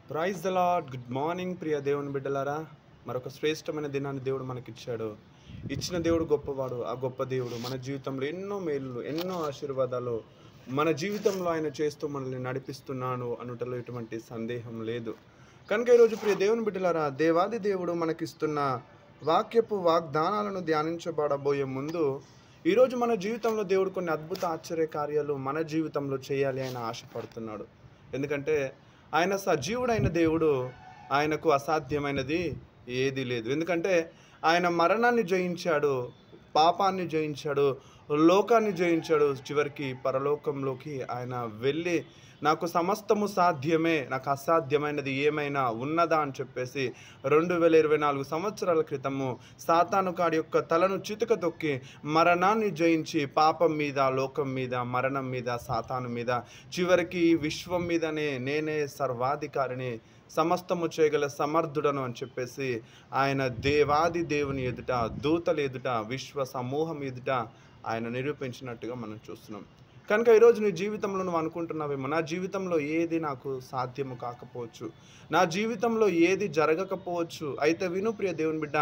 Praise the lord. Good morning ప్రియ దేవుని బిడ్డలారా. మరొక శ్రేష్టమైన దినాన్ని దేవుడు మనకిచ్చాడు. ఇచ్చిన దేవుడు గొప్పవాడు. ఆ గొప్ప దేవుడు మన జీవితంలో ఎన్నో మేలులు, ఎన్నో ఆశీర్వాదాలు మన జీవితంలో ఆయన చేస్తూ మనల్ని నడిపిస్తున్నాను అనుటలో ఎటువంటి సందేహం లేదు. కనుక ఈరోజు ప్రియ దేవుని బిడ్డలారా, దేవాది దేవుడు మనకిస్తున్న వాక్యపు వాగ్దానాలను ధ్యానించబడబోయే ముందు ఈరోజు మన జీవితంలో దేవుడు కొన్ని అద్భుత ఆశ్చర్య కార్యాలు మన జీవితంలో చేయాలి ఆయన ఆశపడుతున్నాడు. ఎందుకంటే ఆయన సజీవుడైన దేవుడు, ఆయనకు అసాధ్యమైనది ఏదీ లేదు. ఎందుకంటే ఆయన మరణాన్ని జయించాడు, పాపాన్ని జయించాడు, లోకాన్ని జయించాడు. చివరికి పరలోకంలోకి ఆయన వెళ్ళి నాకు సమస్తము సాధ్యమే, నాకు అసాధ్యమైనది ఏమైనా ఉన్నదా అని చెప్పేసి 2024 సంవత్సరాల క్రితము సాతాను కాడి యొక్క తలను చితుక తొక్కి మరణాన్ని జయించి పాపం మీద, లోకం మీద, మరణం మీద, సాతాను మీద, చివరికి ఈ విశ్వం మీదనే నేనే సర్వాధికారిని, సమస్తము చేయగల సమర్థుడను అని చెప్పేసి ఆయన దేవాది దేవుని ఎదుట, దూతల ఎదుట, విశ్వ సమూహం ఎదుట ఆయన నిరూపించినట్టుగా మనం చూస్తున్నాం. కనుక ఈరోజు నీ జీవితంలో నువ్వు అనుకుంటున్నావేమో, నా జీవితంలో ఏది నాకు సాధ్యము కాకపోవచ్చు, నా జీవితంలో ఏది జరగకపోవచ్చు. అయితే విను ప్రియ దేవుని బిడ్డ,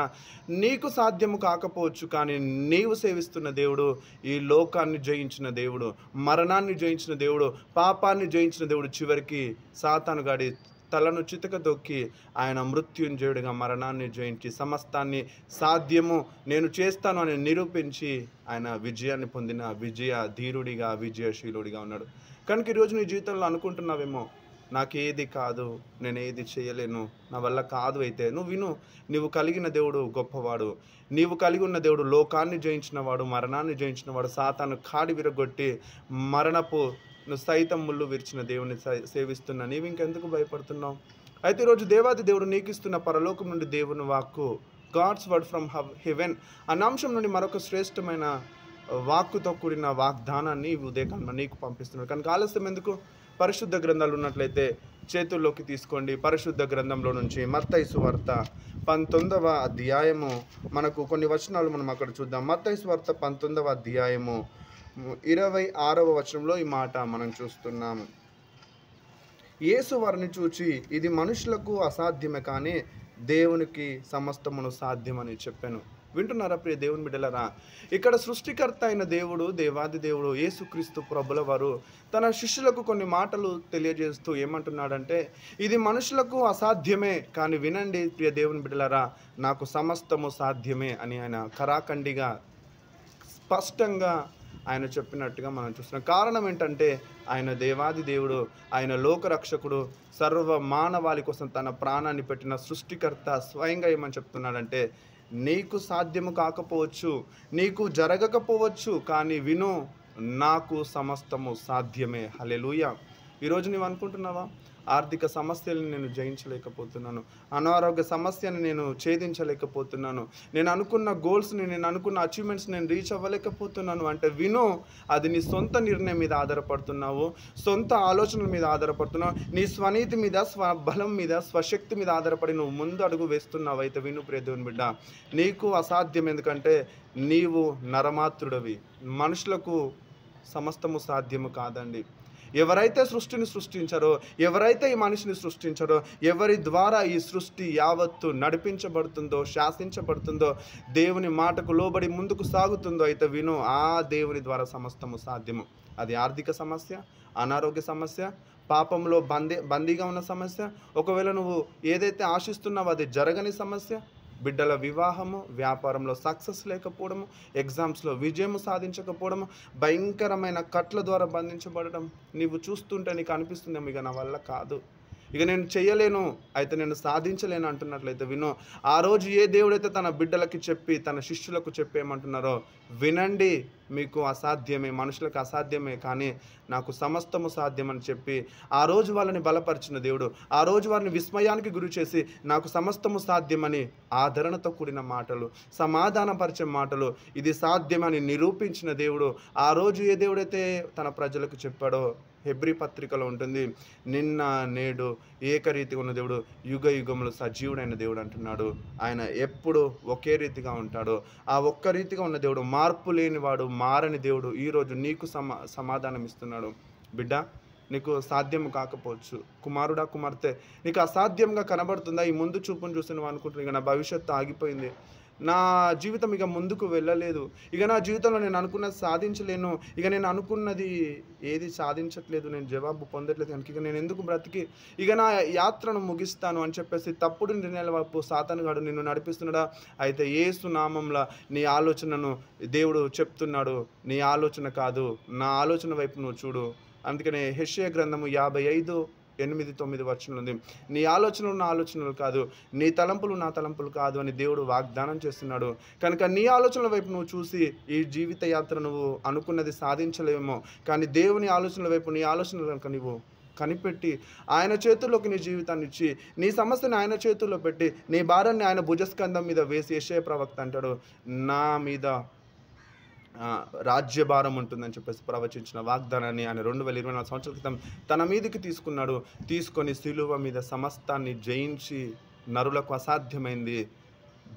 నీకు సాధ్యము కాకపోవచ్చు, కానీ నీవు సేవిస్తున్న దేవుడు ఈ లోకాన్ని జయించిన దేవుడు, మరణాన్ని జయించిన దేవుడు, పాపాన్ని జయించిన దేవుడు. చివరికి సాతాను గాడి తలను చితక దొక్కి ఆయన మృత్యుంజయుడిగా మరణాన్ని జయించి సమస్తాన్ని సాధ్యము నేను చేస్తాను అని నిరూపించి ఆయన విజయాన్ని పొందిన విజయ ధీరుడిగా, విజయశీలుడిగా ఉన్నాడు. కనుక ఈరోజు నీ జీవితంలో అనుకుంటున్నావేమో, నాకేది కాదు, నేను ఏది చేయలేను, నా వల్ల కాదు. అయితే నువ్వు విను, నీవు కలిగిన దేవుడు గొప్పవాడు. నీవు కలిగి ఉన్న దేవుడు లోకాన్ని జయించినవాడు, మరణాన్ని జయించినవాడు, సాతాను కాడి విరగొట్టి మరణపు నువ్వు సైతం ముళ్ళు విరిచిన దేవుని సేవిస్తున్నా. నీవు ఇంకెందుకు భయపడుతున్నావు? అయితే ఈరోజు దేవాది దేవుడు నీకు ఇస్తున్న పరలోకం నుండి దేవుని వాక్కు, గాడ్స్ వర్డ్ ఫ్రమ్ హెవెన్ అన్న అంశం నుండి మరొక శ్రేష్టమైన వాక్కుతో కూడిన వాగ్దానాన్ని ఉదయకాలంలో నీకు పంపిస్తున్నాడు. కనుక ఆలస్యం ఎందుకు? పరిశుద్ధ గ్రంథాలు ఉన్నట్లయితే చేతుల్లోకి తీసుకోండి. పరిశుద్ధ గ్రంథంలో నుంచి మత్తయి సువార్త 19వ అధ్యాయము, మనకు కొన్ని వచనాలు మనం అక్కడ చూద్దాం. మత్తయి సువార్త 19వ అధ్యాయము 26వ వచనంలో ఈ మాట మనం చూస్తున్నాము. యేసు వారిని చూచి, ఇది మనుషులకు అసాధ్యమే, కానీ దేవునికి సమస్తమును సాధ్యమని చెప్పాను. వింటున్నారా ప్రియ దేవుని బిడ్డలారా? ఇక్కడ సృష్టికర్త అయిన దేవుడు, దేవాది దేవుడు యేసుక్రీస్తు ప్రభుల వారు తన శిష్యులకు కొన్ని మాటలు తెలియజేస్తూ ఏమంటున్నాడంటే, ఇది మనుషులకు అసాధ్యమే, కానీ వినండి ప్రియ దేవుని బిడ్డలారా, నాకు సమస్తము సాధ్యమే అని ఆయన కరాఖండిగా స్పష్టంగా ఆయన చెప్పినట్టుగా మనం చూస్తున్నాం. కారణం ఏంటంటే ఆయన దేవాది దేవుడు, ఆయన లోకరక్షకుడు, సర్వ మానవాళి కోసం తన ప్రాణాన్ని పెట్టిన సృష్టికర్త స్వయంగా ఏమని చెప్తున్నాడంటే, నీకు సాధ్యము కాకపోవచ్చు, నీకు జరగకపోవచ్చు, కానీ విను, నాకు సమస్తము సాధ్యమే. హల్లెలూయా. ఈరోజు నీవు అనుకుంటున్నావా, ఆర్థిక సమస్యలను నేను జయించలేకపోతున్నాను, అనారోగ్య సమస్యను నేను ఛేదించలేకపోతున్నాను, నేను అనుకున్న గోల్స్ని, నేను అనుకున్న అచీవ్మెంట్స్ నేను రీచ్ అవ్వలేకపోతున్నాను అంటే విను, అది నీ సొంత నిర్ణయం మీద ఆధారపడుతున్నావు, సొంత ఆలోచనల మీద ఆధారపడుతున్నావు, నీ స్వనీతి మీద, స్వబలం మీద, స్వశక్తి మీద ఆధారపడి నువ్వు ముందు అడుగు వేస్తున్నావు. అయితే విను ప్రియ దేవుని బిడ్డ, నీకు అసాధ్యం. ఎందుకంటే నీవు నరమాత్రుడవి, మనుషులకు సమస్తము సాధ్యము కాదండి. ఎవరైతే సృష్టిని సృష్టించారో, ఎవరైతే ఈ మనిషిని సృష్టించారో, ఎవరి ద్వారా ఈ సృష్టి యావత్తు నడిపించబడుతుందో, శాసించబడుతుందో, దేవుని మాటకు లోబడి ముందుకు సాగుతుందో, అయితే విను, ఆ దేవుని ద్వారా సమస్తము సాధ్యము. అది ఆర్థిక సమస్య, అనారోగ్య సమస్య, పాపంలో బందీగా ఉన్న సమస్య, ఒకవేళ నువ్వు ఏదైతే ఆశిస్తున్నావో అది జరగని సమస్య, బిడ్డల వివాహము, వ్యాపారంలో సక్సెస్ లేకపోవడము, ఎగ్జామ్స్లో విజయము సాధించకపోవడము, భయంకరమైన కట్ల ద్వారా బంధించబడడం, నీవు చూస్తుంటే నీకు అనిపిస్తుందేమో, ఇక నా వల్ల కాదు, ఇక నేను చేయలేను, అయితే నేను సాధించలేను అంటున్నట్లయితే విను, ఆ రోజు ఏ దేవుడైతే తన బిడ్డలకి చెప్పి, తన శిష్యులకు చెప్పి ఏమంటున్నారో, వినండి, మీకు అసాధ్యమే, మనుషులకు అసాధ్యమే, కానీ నాకు సమస్తము సాధ్యమని చెప్పి ఆ రోజు వాళ్ళని బలపరిచిన దేవుడు, ఆ రోజు వారిని విస్మయానికి గురి చేసి నాకు సమస్తము సాధ్యమని ఆదరణతో కూడిన మాటలు, సమాధానపరిచే మాటలు, ఇది సాధ్యమని నిరూపించిన దేవుడు, ఆ రోజు ఏ దేవుడైతే తన ప్రజలకు చెప్పాడో, హెబ్రీ పత్రికలో ఉంటుంది, నిన్న నేడు ఏకరీతిగా ఉన్న దేవుడు, యుగ యుగములు సజీవుడైన దేవుడు అంటున్నాడు. ఆయన ఎప్పుడు ఒకే రీతిగా ఉంటాడో, ఆ ఒక్క రీతిగా ఉన్న దేవుడు, మార్పు లేనివాడు, మారని దేవుడు ఈరోజు నీకు సమాధానం ఇస్తున్నాడు. బిడ్డ, నీకు సాధ్యం కాకపోవచ్చు. కుమారుడా, కుమార్తె, నీకు అసాధ్యంగా కనబడుతుందా? ఈ ముందు చూపును చూసి నువ్వు అనుకుంటున్నావు, ఇక నా భవిష్యత్తు ఆగిపోయింది, నా జీవితం ఇక ముందుకు వెళ్ళలేదు, ఇక నా జీవితంలో నేను అనుకున్నది సాధించలేను, ఇక నేను అనుకున్నది ఏది సాధించట్లేదు, నేను జవాబు పొందట్లేదు కనుక ఇక నేను ఎందుకు బ్రతికి ఇక నా యాత్రను ముగిస్తాను అని చెప్పేసి తప్పుడు నిర్ణయాల వైపు సాతానుగాడు నిన్ను నడిపిస్తున్నాడా? అయితే యేసు నామంలో నీ ఆలోచనను దేవుడు చెప్తున్నాడు, నీ ఆలోచన కాదు, నా ఆలోచన వైపు నువ్వు చూడు. అందుకనే యెషయా గ్రంథము 55:8-9 ఉంది. నీ ఆలోచనలు నా ఆలోచనలు కాదు, నీ తలంపులు నా తలంపులు కాదు అని దేవుడు వాగ్దానం చేస్తున్నాడు. కనుక నీ ఆలోచనల వైపు నువ్వు చూసి ఈ జీవిత యాత్ర నువ్వు అనుకున్నది సాధించలేమో, కానీ దేవుని ఆలోచనల వైపు నీ ఆలోచనలు కనుక నువ్వు కనిపెట్టి ఆయన చేతుల్లోకి నీ జీవితాన్ని ఇచ్చి, నీ సమస్యను ఆయన చేతుల్లో పెట్టి, నీ భారాన్ని ఆయన భుజస్కంధం మీద వేసి, యెషయా ప్రవక్త అంటాడు, నా మీద రాజ్యభారం ఉంటుందని చెప్పేసి ప్రవచించిన వాగ్దానాన్ని ఆయన 2024 సంవత్సరాల క్రితం తన మీదికి తీసుకొని సిలువ మీద సమస్తాన్ని జయించి, నరులకు అసాధ్యమైంది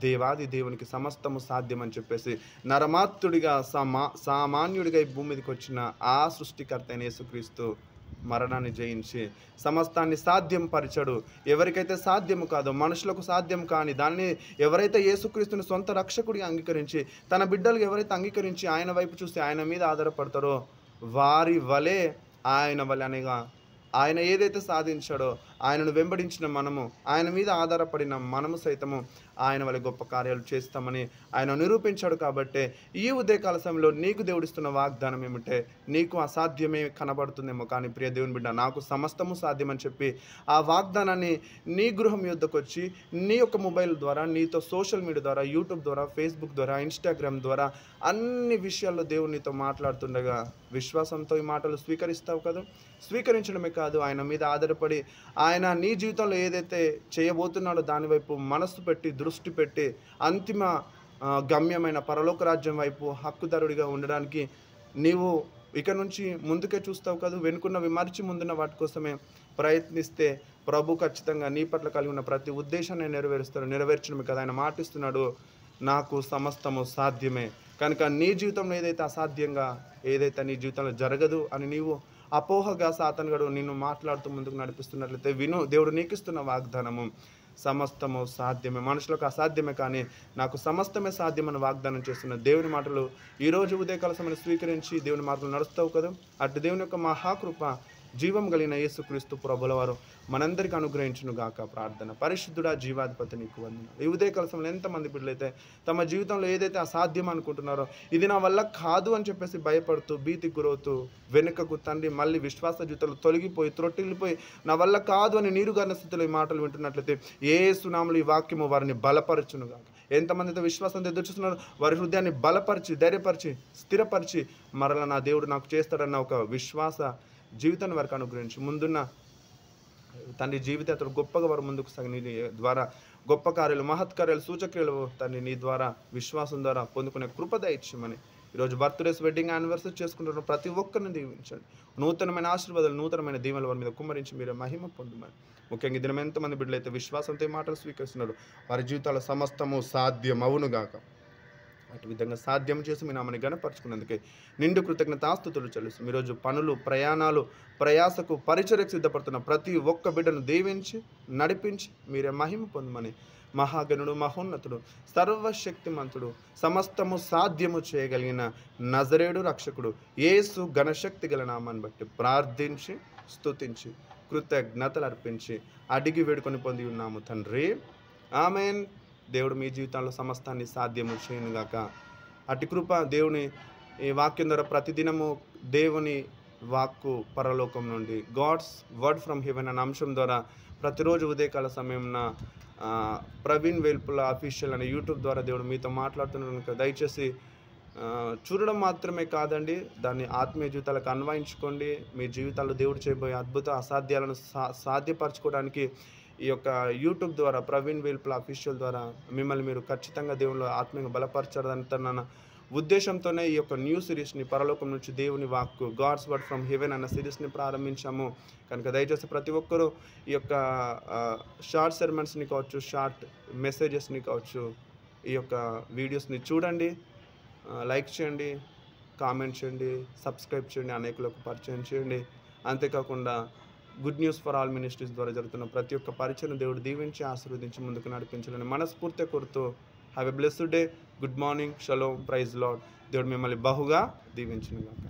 దేవాది దేవునికి సమస్తము సాధ్యం అని చెప్పేసి నరమాత్రుడిగా సామాన్యుడిగా ఈ భూమి మీదకి వచ్చిన ఆ సృష్టికర్త అయిన యేసుక్రీస్తు మరణాన్ని జయించి సమస్తాన్ని సాధ్యం పరిచడు. ఎవరికైతే సాధ్యము కాదో, మనుషులకు సాధ్యం కాని దానిని ఎవరైతే యేసుక్రీస్తుని సొంత రక్షకుడిగా అంగీకరించి, తన బిడ్డలు ఎవరైతే అంగీకరించి ఆయన వైపు చూసి ఆయన మీద ఆధారపడతారో, వారి వలె ఆయన వలె అనగా ఆయన ఏదైతే సాధించాడో, ఆయనను వెంబడించిన మనము, ఆయన మీద ఆధారపడిన మనము సైతము ఆయన వల్ల గొప్ప కార్యాలు చేస్తామని ఆయన నిరూపించాడు. కాబట్టే ఈ ఉదయకాల సమయంలో నీకు దేవుడిస్తున్న వాగ్దానం ఏమిటంటే, నీకు అసాధ్యమే కనబడుతుందేమో, కానీ ప్రియ దేవుని బిడ్డ, నాకు సమస్తము సాధ్యమని చెప్పి ఆ వాగ్దానాన్ని నీ గృహం యొద్దకు వచ్చి, నీ యొక్క మొబైల్ ద్వారా, నీతో సోషల్ మీడియా ద్వారా, యూట్యూబ్ ద్వారా, ఫేస్బుక్ ద్వారా, ఇన్స్టాగ్రామ్ ద్వారా అన్ని విషయాల్లో దేవుడు నీతో మాట్లాడుతుండగా విశ్వాసంతో ఈ మాటలు స్వీకరిస్తావు కదా? స్వీకరించడమే కాదు, ఆయన మీద ఆధారపడి ఆయన నీ జీవితంలో ఏదైతే చేయబోతున్నాడో దానివైపు మనస్సు పెట్టి, దృష్టి పెట్టి, అంతిమ గమ్యమైన పరలోక రాజ్యం వైపు హక్కుదారుడిగా ఉండడానికి నీవు ఇక నుంచి ముందుకే చూస్తావు కదా? వెనుకున్నవి మరిచి ముందున్న వాటి కోసమే ప్రయత్నిస్తే ప్రభు ఖచ్చితంగా నీ పట్ల కలిగి ఉన్న ప్రతి ఉద్దేశాన్ని నెరవేర్చడమే కదా ఆయన మాటిస్తున్నాడు, నాకు సమస్తము సాధ్యమే. కనుక నీ జీవితంలో ఏదైతే అసాధ్యంగా, ఏదైతే నీ జీవితంలో జరగదు అని నీవు అపోహగా సాతానుగాడు నిన్ను మాట్లాడుతూ ముందుకు నడిపిస్తున్నట్లయితే విను, దేవుడు నీకు ఇస్తున్న వాగ్దానము సమస్తము సాధ్యమే. మనుషులకు అసాధ్యమే, కానీ నాకు సమస్తమే సాధ్యమని వాగ్దానం చేస్తున్న దేవుని మాటలు ఈరోజు ఉదయకాల సమయాన్ని స్వీకరించి దేవుని మాటలు నడుస్తావు కదా? అటు దేవుని యొక్క మహాకృప, జీవం కలిగిన యేసుక్రీస్తు ప్రభుల వారు మనందరికీ అనుగ్రహించును గాక. ప్రార్థన. పరిశుద్ధుడా, జీవాధిపతి, నీకు వందనాలు. ఈ ఉదయకాల సమయంలో ఎంతమంది బిడ్డలైతే తమ జీవితంలో ఏదైతే అసాధ్యం అనుకుంటున్నారో, ఇది నా వల్ల కాదు అని చెప్పేసి భయపడుతూ, భీతికి గురవుతూ, వెనుకకు తండ్రి మళ్ళీ విశ్వాస జీవితంలో తొలగిపోయి, త్రొట్టిల్లిపోయి, నా వల్ల కాదు అని నీరుగారిన స్థితిలో ఈ మాటలు వింటున్నట్లయితే యేసు నామములో ఈ వాక్యము వారిని బలపరచును గాక. ఎంతమందితో విశ్వాసంతో ఎదురు చూస్తున్నారు, వారి హృదయాన్ని బలపరిచి, ధైర్యపరిచి, స్థిరపరిచి, మరలా నా దేవుడు నాకు చేస్తాడన్న ఒక విశ్వాస జీవితాన్ని వారికి అనుగ్రహించి, ముందున్న తండ్రి జీవితాలు గొప్పగా వారు ముందుకు సాగి నీ ద్వారా గొప్ప కార్యాలు, మహత్కార్యాలు, సూచక్రియలు తండ్రి నీ ద్వారా విశ్వాసం ద్వారా పొందుకునే కృప దయచేయమని ఈరోజు బర్త్డేస్, వెడ్డింగ్, యానివర్సరీ చేసుకుంటున్న ప్రతి ఒక్కరిని దీవించండి. నూతనమైన ఆశీర్వాదాలు, నూతనమైన దీవెనలు వారి మీద కుమ్మరించి మీరే మహిమ పొందమని. ముఖ్యంగా దినం ఎంతమంది బిడ్డలైతే విశ్వాసంతో ఈ మాటలు స్వీకరిస్తున్నారు, వారి జీవితాల సమస్తము సాధ్యం అవునుగాక. అటు విధంగా సాధ్యం చేసి మీ నామని గణపరచుకున్నందుకే నిండు కృతజ్ఞతాస్తుతులు చెల్లిస్తూ ఈరోజు పనులు, ప్రయాణాలు, ప్రయాసకు, పరిచర్యకు సిద్ధపడుతున్న ప్రతి ఒక్క బిడ్డను దీవించి నడిపించి మీరే మహిమ పొందమని మహాగణుడు, మహోన్నతుడు, సర్వశక్తిమంతుడు, సమస్తము సాధ్యము చేయగలిగిన నజరేయుడు రక్షకుడు యేసు ఘనశక్తి గల నామాన్ని బట్టి ప్రార్థించి, స్తుతించి, కృతజ్ఞతలు అర్పించి అడిగి వేడుకొని పొంది ఉన్నాము తండ్రి. ఆమేన్. దేవుడు మీ జీవితంలో సమస్తాన్ని సాధ్యము చేయనుగాక. అటు కృప దేవుని ఈ వాక్యం ద్వారా ప్రతిదినము దేవుని వాక్కు పరలోకం నుండి, గాడ్స్ వర్డ్ ఫ్రమ్ హెవెన్ అనే అంశం ద్వారా ప్రతిరోజు ఉదయకాల సమయంన ప్రవీణ్ వేల్పుల అఫీషియల్ అనే యూట్యూబ్ ద్వారా దేవుడు మీతో మాట్లాడుతున్నాను. దయచేసి చూడడం మాత్రమే కాదండి, దాన్ని ఆత్మీయ జీవితాలకు అన్వయించుకోండి. మీ జీవితాల్లో దేవుడు చేయబోయే అద్భుత అసాధ్యాలను సాధ్యపరచుకోవడానికి ఈ యొక్క యూట్యూబ్ ద్వారా, ప్రవీణ్ వేల్పుల అఫీషియల్ ద్వారా మిమ్మల్ని మీరు ఖచ్చితంగా దేవునిలో ఆత్మీయంగా బలపరచాలన్న ఉద్దేశంతోనే ఈ యొక్క న్యూ సిరీస్ని, పరలోకం నుంచి దేవుని వాక్కు, గాడ్స్ వర్డ్ ఫ్రమ్ హెవెన్ అన్న సిరీస్ని ప్రారంభించాము. కనుక దయచేసి ప్రతి ఒక్కరూ ఈ యొక్క షార్ట్ సెర్మన్స్ని కావచ్చు, షార్ట్ మెసేజెస్ని కావచ్చు, ఈ యొక్క వీడియోస్ని చూడండి, లైక్ చేయండి, కామెంట్ చేయండి, సబ్స్క్రైబ్ చేయండి, అనేకులకు పరిచయం చేయండి. అంతేకాకుండా good news for all ministries ద్వారా జరుగుతున్న ప్రతి ఒక్క పరిచయం దేవుడు దీవించి ఆశీర్వదించి ముందుకు నడిపించాలని మనస్ఫూర్తిగా కోరుతూ have a blessed day. Good morning, shalom, praise Lord. దేవుడు మిమ్మల్ని బహుగా దీవించును గాక.